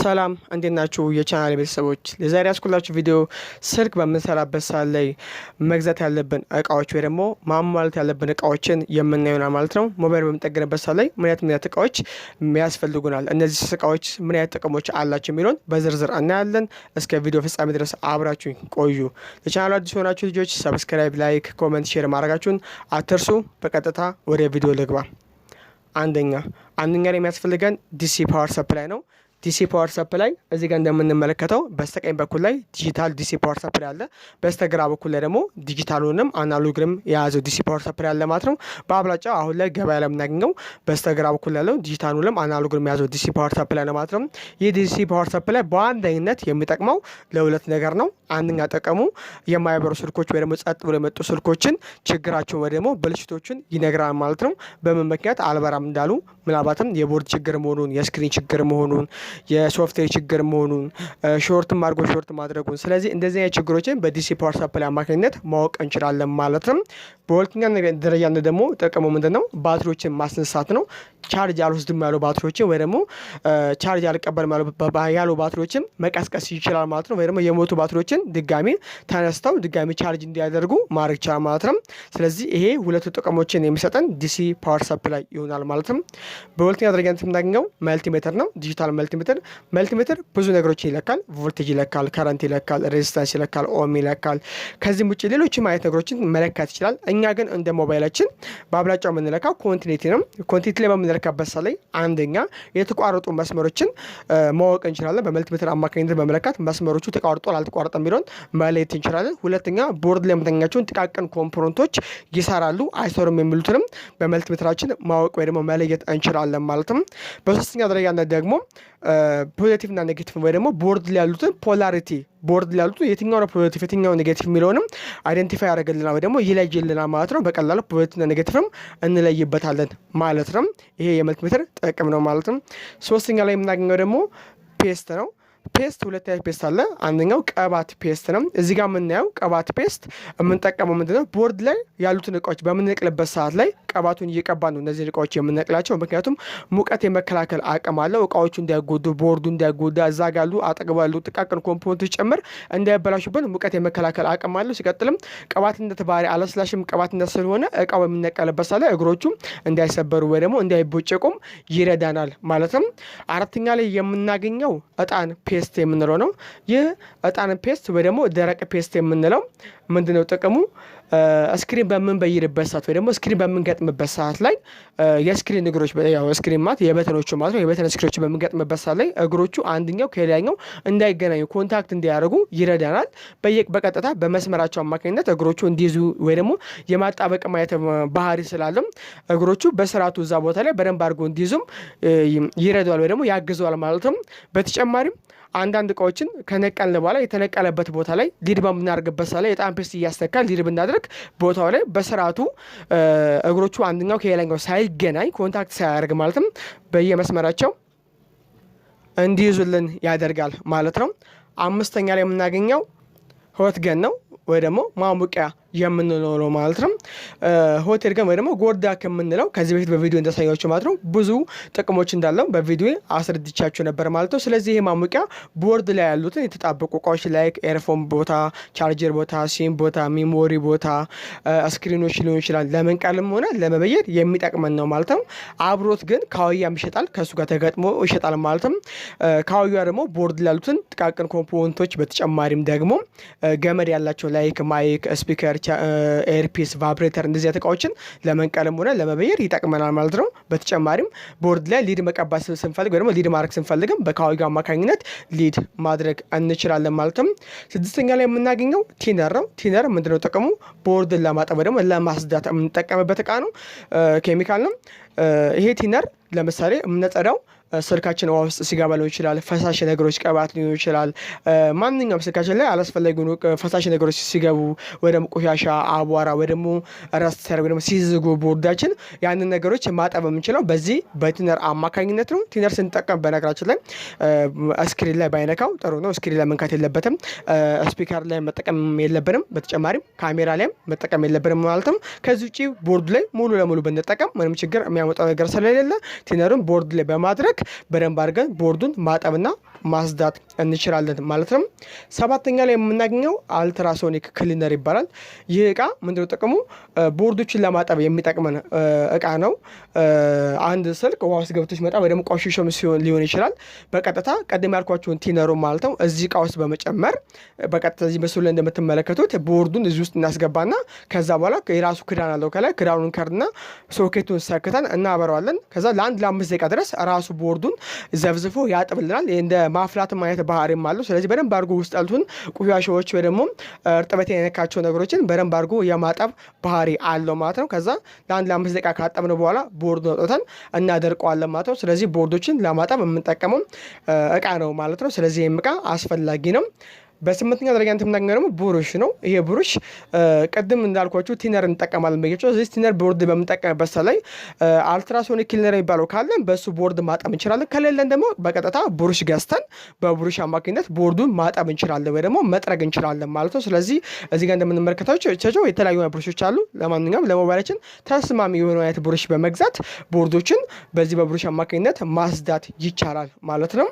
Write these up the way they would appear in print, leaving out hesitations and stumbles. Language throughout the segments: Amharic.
ሰላም እንዴት ናችሁ የቻናሌ ቤተሰቦች ለዛሬ ያስኩላችሁ ቪዲዮ ስልክ በምንሰራበት ሰዓት ላይ መግዛት ያለብን እቃዎች ወይ ደግሞ ማሟላት ያለብን እቃዎችን የምናየው ማለት ነው። ሞባይል በምንጠግንበት ሰዓት ላይ ምን አይነት እቃዎች ያስፈልጉናል፣ እነዚህ እቃዎች ምን አይነት ጥቅሞች አላቸው የሚለውን በዝርዝር እናያለን። እስከ ቪዲዮ ፍጻሜ ድረስ አብራችሁ ቆዩ። ለቻናሉ አዲስ ሆናችሁ ልጆች ሰብስክራይብ፣ ላይክ፣ ኮሜንት፣ ሼር ማድረጋችሁን አትርሱ። በቀጥታ ወደ ቪዲዮ ልግባ። አንደኛ ላይ የሚያስፈልገን ዲሲ ፓወር ሰፕላይ ነው። ዲሲ ፓወር ሰፕላይ እዚህ ጋር እንደምንመለከተው በስተቀኝ በኩል ላይ ዲጂታል ዲሲ ፓወር ሰፕላይ አለ። በስተግራ በኩል ላይ ደግሞ ዲጂታሉንም አናሎግንም የያዘው ዲሲ ፓወር ሰፕላይ አለ ማለት ነው። በአብላጫው አሁን ላይ ገበያ ላይ የምናገኘው በስተግራ በኩል ያለው ዲጂታሉንም አናሎግንም የያዘው ዲሲ ፓወር ሰፕላይ ነው ማለት ነው። ይህ ዲሲ ፓወር ሰፕላይ በዋነኝነት የሚጠቅመው ለሁለት ነገር ነው። አንደኛ ጥቅሙ የማይበሩ ስልኮች ወይ ደግሞ ጸጥ ብሎ የመጡ ስልኮችን ችግራቸውን ወይ ደግሞ ብልሽቶችን ይነግራል ማለት ነው። በምን ምክንያት አልበራም እንዳሉ ምናልባትም የቦርድ ችግር መሆኑን፣ የስክሪን ችግር መሆኑን፣ የሶፍትዌር ችግር መሆኑን፣ ሾርት ማድረጉን፣ ስለዚህ እንደዚህ አይነት ችግሮችን በዲሲ ፓወር ሰፕላይ አማካኝነት ማወቅ እንችላለን ማለት ነው። በሁለተኛ ደረጃ ደግሞ ጥቅሙ ምንድነው? ባትሪዎችን ማስነሳት ነው። ቻርጅ አልወስድም ያሉ ባትሪዎችን ወይ ደግሞ ቻርጅ አልቀበልም ያሉ ባትሪዎችን መቀስቀስ ይችላል ማለት ነው። ወይ ደግሞ የሞቱ ባትሪዎችን ድጋሚ ተነስተው ድጋሚ ቻርጅ እንዲያደርጉ ማድረግ ይችላል ማለት ነው። ስለዚህ ይሄ ሁለቱ ጥቅሞችን የሚሰጠን ዲሲ ፓወር ሰፕላይ ይሆናል ማለት ነው። በሁለተኛ ደረጃ የምናገኘው መልቲሜትር ነው። ዲጂታል መልቲሜትር ብዙ ነገሮችን ይለካል። ቮልቴጅ ይለካል፣ ከረንት ይለካል፣ ሬዚስታንስ ይለካል፣ ኦም ይለካል። ከዚህም ውጭ ሌሎችም አይነት ነገሮችን መለካት ይችላል። እኛ ግን እንደ ሞባይላችን በአብላጫው የምንለካው ኮንቲኒቲ ነው። ኮንቲኒቲ ላይ በምንለካበት ሰዓት ላይ አንደኛ የተቋረጡ መስመሮችን ማወቅ እንችላለን። በመልቲሜትር አማካኝነት በመለካት መስመሮቹ ተቋርጦ አልተቋረጠ የሚለውን መለየት እንችላለን። ሁለተኛ ቦርድ ላይ የምናገኛቸውን ጥቃቅን ኮምፖነንቶች ይሰራሉ አይሰሩም የሚሉትንም በመልቲሜትራችን ማወቅ ወይ ደግሞ መለየት እንችላለን ማለት ነው። በሶስተኛ ደረጃ ደግሞ ፖዚቲቭ እና ኔጌቲቭ ወይ ደግሞ ቦርድ ላይ ያሉትን ፖላሪቲ ቦርድ ላይ ያሉት የትኛው ነው ፖዚቲቭ የትኛው ኔጌቲቭ የሚለውንም አይደንቲፋይ ያደርግልናል ወይ ደግሞ ይለይልናል ማለት ነው። በቀላሉ ፖዚቲቭ እና ኔጌቲቭም እንለይበታለን ማለት ነው። ይሄ የመልቲሜትር ጥቅም ነው ማለት ነው። ሶስተኛ ላይ የምናገኘው ደግሞ ፔስት ነው። ፔስት ሁለት አይነት ፔስት አለ። አንደኛው ቀባት ፔስት ነው። እዚህ ጋር የምናየው ቀባት ፔስት የምንጠቀመው ምንድነው? ቦርድ ላይ ያሉትን እቃዎች በምንነቅልበት ሰዓት ላይ ቀባቱን እየቀባን ነው እነዚህ እቃዎች የምንነቅላቸው። ምክንያቱም ሙቀት የመከላከል አቅም አለው። እቃዎቹ እንዳይጎዱ፣ ቦርዱ እንዳይጎዳ፣ እዛ ጋር ያሉ አጠገቡ ያሉ ጥቃቅን ኮምፖነንቶች ጭምር እንዳይበላሹብን ሙቀት የመከላከል አቅም አለው። ሲቀጥልም ቀባትነት ባህሪ አለስላሽም ቀባትነት ስለሆነ እቃው በሚነቀልበት ሰዓት ላይ እግሮቹ እንዳይሰበሩ ወይ ደግሞ እንዳይቦጨቁም ይረዳናል ማለት ነው። አራተኛ ላይ የምናገኘው እጣን ፔስት የምንለው ነው። ይህ እጣን ፔስት ወይ ደግሞ ደረቅ ፔስት የምንለው ምንድነው ጥቅሙ? ስክሪን በምንበይርበት ሰዓት ወይ ደግሞ ስክሪን በምንገጥምበት ሰዓት ላይ የስክሪን እግሮች ያው ስክሪን ማለት የበተኖቹ ማለት ነው። የበተን ስክሪኖች በምንገጥምበት ሰዓት ላይ እግሮቹ አንደኛው ከሌላኛው እንዳይገናኙ ኮንታክት እንዲያደርጉ ይረዳናል። በቀጥታ በመስመራቸው አማካኝነት እግሮቹ እንዲይዙ ወይ ደግሞ የማጣበቅ ማየት ባህሪ ስላለም እግሮቹ በስርዓቱ እዛ ቦታ ላይ በደንብ አድርጎ እንዲይዙም ይረዳዋል ወይ ደግሞ ያግዘዋል ማለት ነው። በተጨማሪም አንዳንድ እቃዎችን ከነቀልን በኋላ የተነቀለበት ቦታ ላይ ሊድ በምናደርግበት ሰዓት ላይ የጣን ፔስት እያስተካል ሊድ ብናደርግ ቦታው ላይ በስርዓቱ እግሮቹ አንደኛው ከሌላኛው ሳይገናኝ ኮንታክት ሳያደርግ ማለትም በየመስመራቸው እንዲይዙልን ያደርጋል ማለት ነው። አምስተኛ ላይ የምናገኘው ሆት ገን ነው ወይ ደግሞ ማሙቂያ የምንለው ማለት ነው። ሆቴል ገን ወይ ደግሞ ጎርዳ ከምንለው ከዚህ በፊት በቪዲዮ እንደሳያችሁ ማለት ነው ብዙ ጥቅሞች እንዳለው በቪዲዮ አስረድቻችሁ ነበር ማለት ነው። ስለዚህ ይሄ ማሙቂያ ቦርድ ላይ ያሉትን የተጣበቁ እቃዎች ላይ ኤርፎን ቦታ፣ ቻርጀር ቦታ፣ ሲም ቦታ፣ ሚሞሪ ቦታ፣ ስክሪኖች ሊሆን ይችላል ለመንቀልም ሆነ ለመበየድ የሚጠቅመን ነው ማለት ነው። አብሮት ግን ካውያም ይሸጣል፣ ከሱ ጋር ተገጥሞ ይሸጣል ማለት ነው። ካውያ ደግሞ ቦርድ ላይ ያሉትን ጥቃቅን ኮምፖነንቶች በተጨማሪም ደግሞ ገመድ ያላቸው ላይክ ማይክ፣ ስፒከር፣ ኤርፒስ፣ ቫብሬተር እንደዚህ እቃዎችን ለመንቀልም ሆነ ለመበየር ይጠቅመናል ማለት ነው። በተጨማሪም ቦርድ ላይ ሊድ መቀባት ስንፈልግ ወይ ደግሞ ሊድ ማድረግ ስንፈልግም በካውያ አማካኝነት ሊድ ማድረግ እንችላለን ማለት ነው። ስድስተኛ ላይ የምናገኘው ቲነር ነው። ቲነር ምንድነው ጥቅሙ? ቦርድን ለማጠብ ወይ ደግሞ ለማስዳት የምንጠቀምበት እቃ ነው። ኬሚካል ነው። ይሄ ቲነር ለምሳሌ የምንጸዳው ስልካችን ውሃ ውስጥ ሲገባ ሊሆን ይችላል። ፈሳሽ ነገሮች ቀባት ሊሆን ይችላል። ማንኛውም ስልካችን ላይ አላስፈላጊ ፈሳሽ ነገሮች ሲገቡ ወይ ደግሞ ቆሻሻ፣ አቧራ ወይ ደግሞ ረስት ሲያደርግ ወይ ደግሞ ሲዝጉ ቦርዳችን ያንን ነገሮች ማጠብ የምንችለው በዚህ በቲነር አማካኝነት ነው። ቲነር ስንጠቀም በነገራችን ላይ ስክሪን ላይ ባይነካው ጥሩ ነው። ስክሪን ላይ መንካት የለበትም። ስፒከር ላይ መጠቀም የለብንም። በተጨማሪም ካሜራ ላይም መጠቀም የለብንም ማለት ነው። ከዚህ ውጪ ቦርድ ላይ ሙሉ ለሙሉ ብንጠቀም ምንም ችግር የሚያመጣው ነገር ስለሌለ ቲነሩን ቦርድ ላይ በማድረግ በማድረግ በደንብ አድርገን ቦርዱን ማጠብና ማጽዳት እንችላለን ማለት ነው። ሰባተኛ ላይ የምናገኘው አልትራሶኒክ ክሊነር ይባላል። ይህ እቃ ምንድነው ጥቅሙ? ቦርዶችን ለማጠብ የሚጠቅመን እቃ ነው። አንድ ስልክ ውሃ ውስጥ ገብቶ ሲመጣ ወይ ደግሞ ቆሽሾም ሊሆን ይችላል። በቀጥታ ቀደም ያልኳችሁን ቲነሩ ማለት ነው እዚህ እቃ ውስጥ በመጨመር በቀጥታ እዚህ ምስሉ ላይ እንደምትመለከቱት ቦርዱን እዚህ ውስጥ እናስገባና ከዛ በኋላ የራሱ ክዳን አለው። ከላይ ክዳኑን ከርና ሶኬቱን ሰክተን እናበረዋለን። ከዛ ለ1-5 ደቂቃ ድረስ ራሱ ቦርዱን ዘፍዝፎ ያጥብልናል። እንደ ማፍላትም አይነት ባህሪም አለው። ስለዚህ በደንብ አድርጎ ውስጥ ያሉትን ቆሻሻዎች ወይ ደግሞ እርጥበት የነካቸው ነገሮችን በደንብ አድርጎ የማጠብ ባህሪ አለው ማለት ነው። ከዛ ለ1-5 ደቂቃ ካጠብነው በኋላ ቦርዱን አውጥተን እናደርቀዋለን ማለት ነው። ስለዚህ ቦርዶችን ለማጠብ የምንጠቀመው እቃ ነው ማለት ነው። ስለዚህ ይህም እቃ አስፈላጊ ነው። በስምንተኛ ደረጃ የምናገኘው ደግሞ ብሩሽ ነው። ይሄ ብሩሽ ቅድም እንዳልኳችሁ ቲነር እንጠቀማለን በየቸው። ስለዚህ ቲነር ቦርድ በምንጠቀምበት ላይ አልትራሶኒክ ክሊነር የሚባለው ካለን በሱ ቦርድ ማጠብ እንችላለን። ከሌለን ደግሞ በቀጥታ ብሩሽ ገዝተን በብሩሽ አማካኝነት ቦርዱን ማጠብ እንችላለን ወይ ደግሞ መጥረግ እንችላለን ማለት ነው። ስለዚህ እዚህ ጋር እንደምንመለከታቸው የተለያዩ ብሩሾች አሉ። ለማንኛውም ለሞባይላችን ተስማሚ የሆነ አይነት ብሩሽ በመግዛት ቦርዶችን በዚህ በብሩሽ አማካኝነት ማጽዳት ይቻላል ማለት ነው።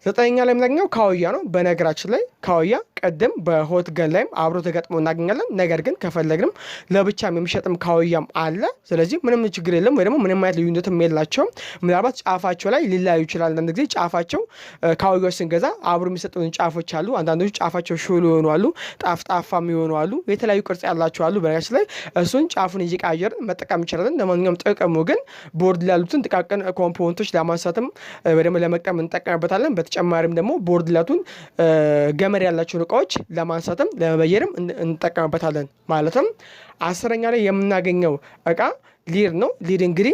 ዘጠነኛ ላይ የምናገኘው ካውያ ነው። በነገራችን ላይ ካውያ ቀደም በሆት ገን ላይም አብሮ ተገጥሞ እናገኛለን። ነገር ግን ከፈለግንም ለብቻም የሚሸጥም ካውያም አለ። ስለዚህ ምንም ችግር የለም ወይ ደግሞ ምንም አይነት ልዩነትም የላቸውም። ምናልባት ጫፋቸው ላይ ሊለያዩ ይችላል። አንዳንድ ጊዜ ጫፋቸው ካውያዎች ስንገዛ አብሮ የሚሰጡን ጫፎች አሉ። አንዳንዶቹ ጫፋቸው ሹል የሆኑ አሉ፣ ጣፍጣፋም የሆኑ አሉ፣ የተለያዩ ቅርጽ ያላቸው አሉ። በነገራችን ላይ እሱን ጫፉን እየቀያየርን መጠቀም እንችላለን። ለማንኛውም ጥቅሙ ግን ቦርድ ላይ ያሉትን ጥቃቅን ኮምፖነንቶች ለማንሳትም ወይ ደግሞ ለመቅጠም እንጠቀምበታለን። በተጨማሪም ደግሞ ቦርድ ላቱን ገመድ ያላቸውን እቃዎች ለማንሳትም ለመበየርም እንጠቀምበታለን ማለትም። አስረኛ ላይ የምናገኘው እቃ ሊድ ነው። ሊድ እንግዲህ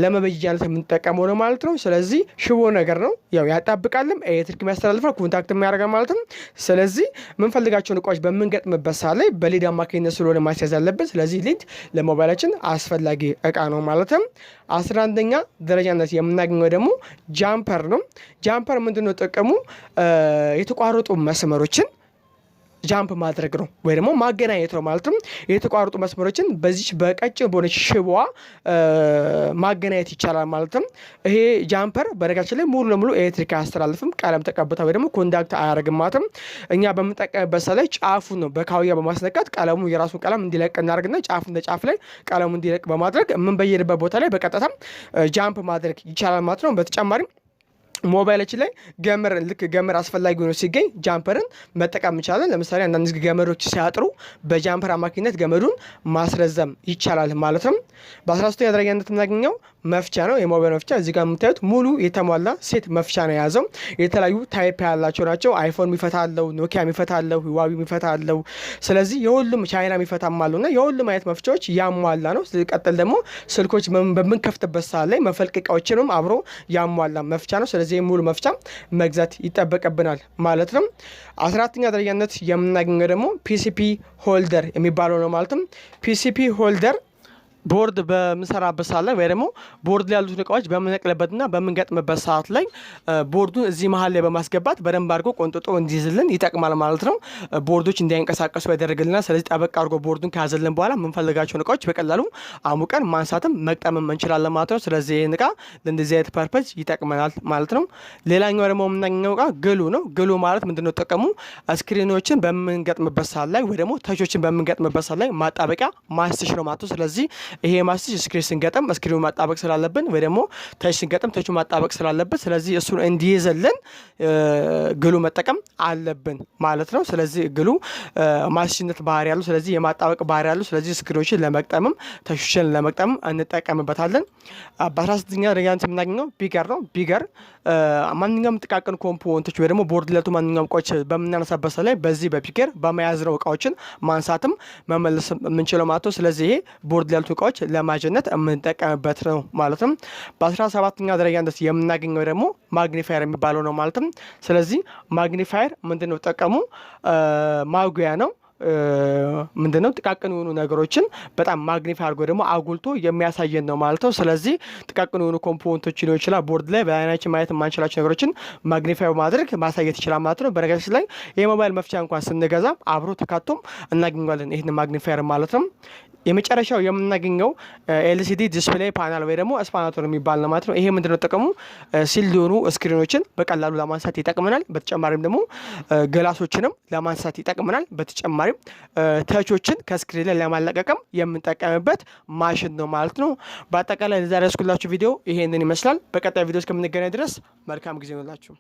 ለመበየጃነት የምንጠቀመው ነው ማለት ነው። ስለዚህ ሽቦ ነገር ነው። ያው ያጣብቃልም፣ ኤሌክትሪክ የሚያስተላልፋል፣ ኮንታክት የሚያደርጋል ማለት ነው። ስለዚህ የምንፈልጋቸውን እቃዎች በምንገጥምበት ሰዓት ላይ በሊድ አማካኝነት ስለሆነ ማስያዝ አለብን። ስለዚህ ሊድ ለሞባይላችን አስፈላጊ እቃ ነው ማለት ነው። 11ኛ ደረጃነት የምናገኘው ደግሞ ጃምፐር ነው። ጃምፐር ምንድነው ጥቅሙ? የተቋረጡ መስመሮችን ጃምፕ ማድረግ ነው ወይ ደግሞ ማገናኘት ነው ማለትም። የተቋረጡ መስመሮችን በዚች በቀጭን በሆነች ሽቦዋ ማገናኘት ይቻላል ማለትም። ይሄ ጃምፐር በነገራችን ላይ ሙሉ ለሙሉ ኤሌክትሪክ አያስተላልፍም፣ ቀለም ተቀብታ ወይ ደግሞ ኮንዳክት አያደርግም ማለትም። እኛ በምንጠቀምበት ላይ ጫፉ ነው በካውያ በማስነካት ቀለሙ የራሱን ቀለም እንዲለቅ እናደርግና ጫፍ እንደ ጫፍ ላይ ቀለሙ እንዲለቅ በማድረግ የምንበየንበት ቦታ ላይ በቀጥታ ጃምፕ ማድረግ ይቻላል ማለት ነው። በተጨማሪም ሞባይላችን ላይ ገመር ልክ ገመር አስፈላጊ ሆኖ ሲገኝ ጃምፐርን መጠቀም እንችላለን። ለምሳሌ አንዳንድ ገመሮች ሲያጥሩ በጃምፐር አማካኝነት ገመዱን ማስረዘም ይቻላል ማለት ነው። በ13ኛ ደረጃነት የምናገኘው መፍቻ ነው። የሞባይል መፍቻ እዚህ ጋር የምታዩት ሙሉ የተሟላ ሴት መፍቻ ነው የያዘው። የተለያዩ ታይፕ ያላቸው ናቸው። አይፎን የሚፈታ አለው፣ ኖኪያ የሚፈታ አለው፣ ሁዋዊ የሚፈታ አለው። ስለዚህ የሁሉም ቻይና የሚፈታም አለውና የሁሉም አይነት መፍቻዎች ያሟላ ነው። ቀጥል ደግሞ ስልኮች በምንከፍትበት ሰዓት ላይ መፈልቀቂያዎችንም አብሮ ያሟላ መፍቻ ነው። ስለዚህ ሙሉ መፍቻ መግዛት ይጠበቅብናል ማለት ነው። 14ኛ ደረጃነት የምናገኘው ደግሞ ፒሲፒ ሆልደር የሚባለው ነው ማለትም። ፒሲፒ ሆልደር ቦርድ በምንሰራበት ሰዓት ላይ ወይ ደግሞ ቦርድ ላይ ያሉትን እቃዎች በምንነቅልበትና በምንገጥምበት ሰዓት ላይ ቦርዱን እዚህ መሀል ላይ በማስገባት በደንብ አድርጎ ቆንጥጦ እንዲይዝልን ይጠቅማል ማለት ነው። ቦርዶች እንዳይንቀሳቀሱ ያደርግልናል። ስለዚህ ጠበቅ አድርጎ ቦርዱን ከያዘልን በኋላ የምንፈልጋቸውን እቃዎች በቀላሉ አሙቀን ማንሳትም መቅጠምም እንችላለን ማለት ነው። ስለዚህ ይህን እቃ ለእንደዚህ አይነት ፐርፐዝ ይጠቅመናል ማለት ነው። ሌላኛው ደግሞ የምናገኘው እቃ ግሉ ነው። ግሉ ማለት ምንድነው ጥቅሙ? ስክሪኖችን በምንገጥምበት ሰዓት ላይ ወይ ደግሞ ተቾችን በምንገጥምበት ሰዓት ላይ ማጣበቂያ ማስትሽ ነው ማለት ነው። ስለዚህ ይሄ ማስትሽ ስክሪን ስንገጥም ስክሪኑ ማጣበቅ ስላለብን ወይ ደግሞ ተች ስንገጥም ተቹ ማጣበቅ ስላለበት ስለዚህ እሱን እንዲይዘልን ግሉ መጠቀም አለብን ማለት ነው። ስለዚህ ግሉ ማስትሽነት ባህሪ ያለው፣ ስለዚህ የማጣበቅ ባህሪ ያለው፣ ስለዚህ ስክሪኖችን ለመቅጠምም ተቾችን ለመቅጠምም እንጠቀምበታለን። በ16ኛ ደረጃ የምናገኘው ቢገር ነው። ቢገር ማንኛውም ጥቃቅን ኮምፖነንቶች ወይ ደግሞ ቦርድ ለቱ ማንኛውም እቃዎች በምናነሳበት ላይ በዚህ በቢገር በመያዝ ነው እቃዎችን ማንሳትም መመለስ የምንችለው ማለት ነው። ስለዚህ ይሄ ቦርድ ለቱ እቃዎች ለማጀነት የምንጠቀምበት ነው ማለትም። በ17ኛ ደረጃ የምናገኘው ደግሞ ማግኒፋየር የሚባለው ነው ማለትም። ስለዚህ ማግኒፋየር ምንድነው ጠቀሙ? ማጉያ ነው። ምንድነው ጥቃቅን የሆኑ ነገሮችን በጣም ማግኒፋይ አድርጎ ደግሞ አጉልቶ የሚያሳየን ነው ማለት ነው። ስለዚህ ጥቃቅን የሆኑ ኮምፖነንቶች ሊሆን ይችላል ቦርድ ላይ በአይናችን ማየት የማንችላቸው ነገሮችን ማግኒፋይ በማድረግ ማሳየት ይችላል ማለት ነው። በነገራችን ላይ የሞባይል መፍቻ እንኳን ስንገዛ አብሮ ተካቶም እናገኛለን ይህን ማግኒፋየር ማለት ነው። የመጨረሻው የምናገኘው ኤልሲዲ ዲስፕሌይ ፓናል ወይ ደግሞ ስፓናቶር የሚባል ነው ማለት ነው። ይሄ ምንድነው ጥቅሙ? ሲልድ የሆኑ ስክሪኖችን በቀላሉ ለማንሳት ይጠቅመናል። በተጨማሪም ደግሞ ግላሶችንም ለማንሳት ይጠቅመናል። በተጨማሪም ተቾችን ከስክሪን ላይ ለማለቀቅም የምንጠቀምበት ማሽን ነው ማለት ነው። በአጠቃላይ ለዛሬ ያስኩላችሁ ቪዲዮ ይሄንን ይመስላል። በቀጣይ ቪዲዮ እስከምንገናኝ ድረስ መልካም ጊዜ ይሁንላችሁ።